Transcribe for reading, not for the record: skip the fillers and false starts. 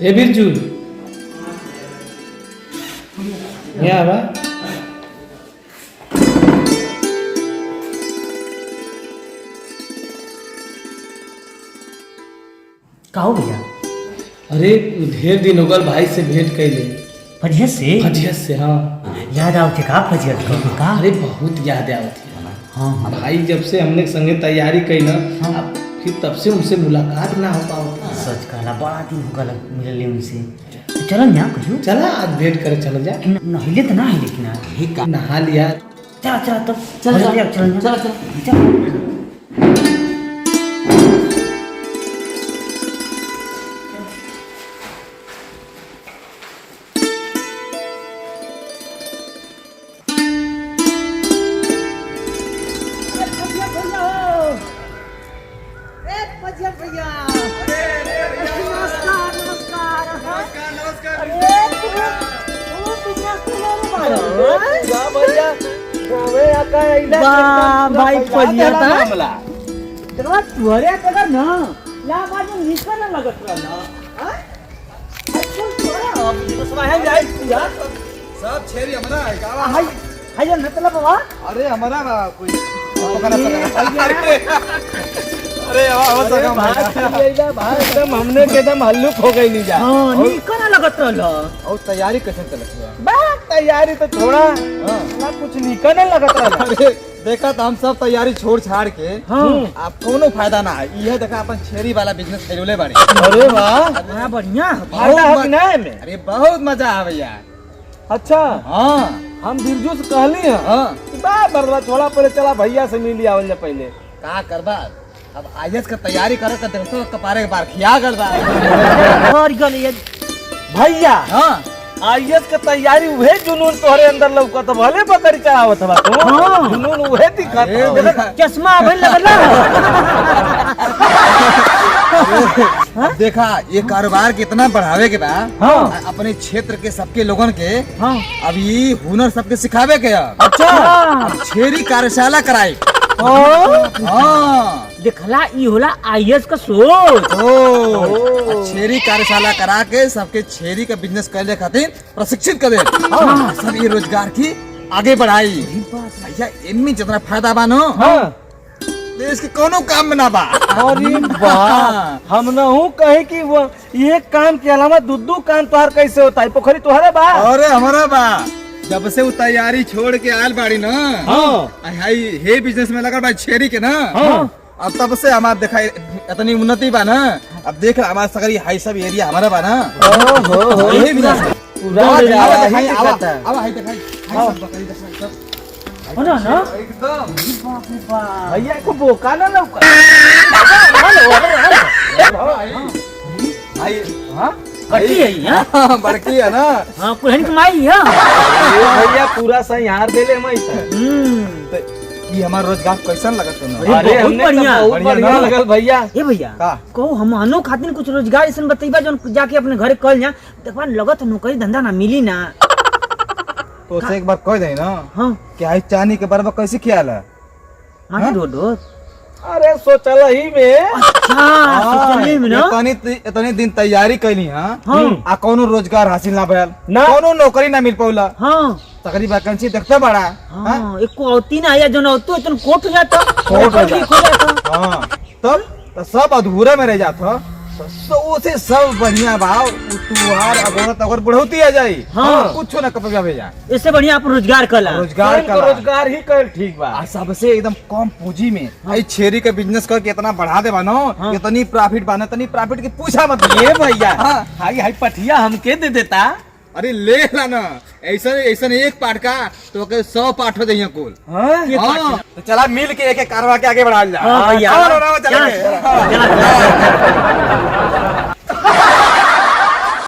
ए बिरजू यहाँ बा का हो भैया? अरे ढेर दिन हो गल भाई से भेंट कैले। फजियत से? फजियत से हाँ। याद आवते का फजियत का? अरे बहुत याद आवती है। हाँ भाई जब से हमने संगे तैयारी कई ना अब फिर तब से उनसे मुलाकात ना हो पाओ। सच कहला बड़ा दिन हो गल मिलले उनसे। तो चल ना कहियो। चला आज भेंट करे चल जा। नहिले तो ना है लेकिन ठीक नहा लिया। चल चल तब चल भाई फजिया था तेरा तुहरे का ना ला बाजू निकल ना लगत रहा हां अच्छा थोड़ा अब है जाए यार सब छेरी हमारा है का हाय हाय मतलब बाबा अरे हमारा कोई पकड़ा सका अरे आवाज सका भाई एकदम हमने के एकदम हल्लुक हो गई नहीं जा। हां निकल ना लगत रहा और तैयारी कैसे चलत है? बात तैयारी तो थोड़ा ना कुछ निकलने लगत रहा। अरे देखा तो हम सब तैयारी छोड़ छाड़ के हाँ आप कोनो फायदा ना है। ये देखा अपन छेरी वाला बिजनेस खोले बाड़ी। अरे वाह बड़ा बढ़िया फायदा है कि नहीं में? अरे बहुत मजा आवे यार। अच्छा हाँ हम बिरजू से कहली है हाँ बा बरला थोड़ा पहले चला भैया से मिल लिया आवल जा पहले। का करबा अब आईएएस का तैयारी करे का देखो कपारे के बार खिया गल बा। और गल ये भैया हाँ आईएएस के तैयारी उहे जुनून तोहरे अंदर लौकत भले पकड़ी चढ़ावत बा तू। हाँ। जुनून उहे दिखत अरे बा। देखा- चश्मा अबे लगला देखा ये कारोबार कितना बढ़ावे के बा। हाँ। अपने क्षेत्र के सबके लोगन के हां अब ये हुनर सबके सिखावे के अब अच्छा अब छेरी कार्यशाला कराई। हाँ। हाँ देखला ई होला आईएएस का सोच ओ छेरी कार्यशाला करा के सबके छेरी का बिजनेस करने खातिर प्रशिक्षित करे। सब ये रोजगार की आगे बढ़ाई। भैया इनमें जितना फायदा बानो हाँ। देश के कोनो काम में ना बा। अरे वाह हम न हूँ कहे कि वो ये काम के अलावा दूध काम तोहार कैसे होता है? पोखरी तुहरे बा? अरे हमारा बा जब से वो तैयारी छोड़ के आयल बाड़ी ना हाँ। हाई हे बिजनेस में लगा बा छेरी के ना हाँ। अब तब से हमारा देखा इतनी उन्नति बा ना। अब देख हमारा सगरी हाई सब एरिया हमारा बा ना। ओहो यही बिजनेस पूरा आवा दिखाता है। हाई दिखाई हाई सब बकरी दिखाई सब ना ना एकदम भैया को बोका ना लौका। हाई हाँ? बड़की है ये हाँ बड़की है ना। हां कुहन कमाई है ये भैया पूरा सही हार देले मैं। तो ये हमारा रोजगार कैसन लगत है ना? अरे बहुत बढ़िया बहुत बढ़िया लगल भैया। ए भैया का? कहो हमनो खातिर कुछ रोजगार ऐसन बतईबा जोन जाके अपने घरे कल जा देखबा लगत नौकरी धंधा ना मिली ना। तो से एक बार कह दे ना हां कि आई चानी के बरबा कैसे ख्याल है? माटी रोडो अरे सोचल ही में अच्छा सोचली में ना इतनी दिन तैयारी कैली हां हाँ। आ कोनो रोजगार हासिल ना भयल ना। कोनो नौकरी ना मिल पौला। हां तकरी वैकेंसी देखते बड़ा हां एको औती ना आया जोन औतो इतन कोट हो जाता कोट हो ठीक हो जाता हाँ तब तो सब अधूरे में रह जाता। तो उसे सब बढ़िया भाव तुहार अगोरत अगर बढ़ोती आ जाई हाँ। कुछ ना कपड़ा भेजा इससे बढ़िया अपन रोजगार कला रोजगार का रोजगार ही कर ठीक बा। आ सबसे एकदम कम पूंजी में आई छेरी के बिजनेस करके इतना बढ़ा दे बानो हाँ। इतनी प्रॉफिट बाना इतनी प्रॉफिट की पूछा मत। ये भैया हाँ। हाई हाई पठिया हमके दे देता। अरे ले लाना ऐसा ऐसा एक पाठ का तो 100 पाठ हो जाइए कुल। हाँ? तो चला मिल के एक एक कारवा के आगे बढ़ा जा। हाँ भैया चलो, चलो, चलो। चला।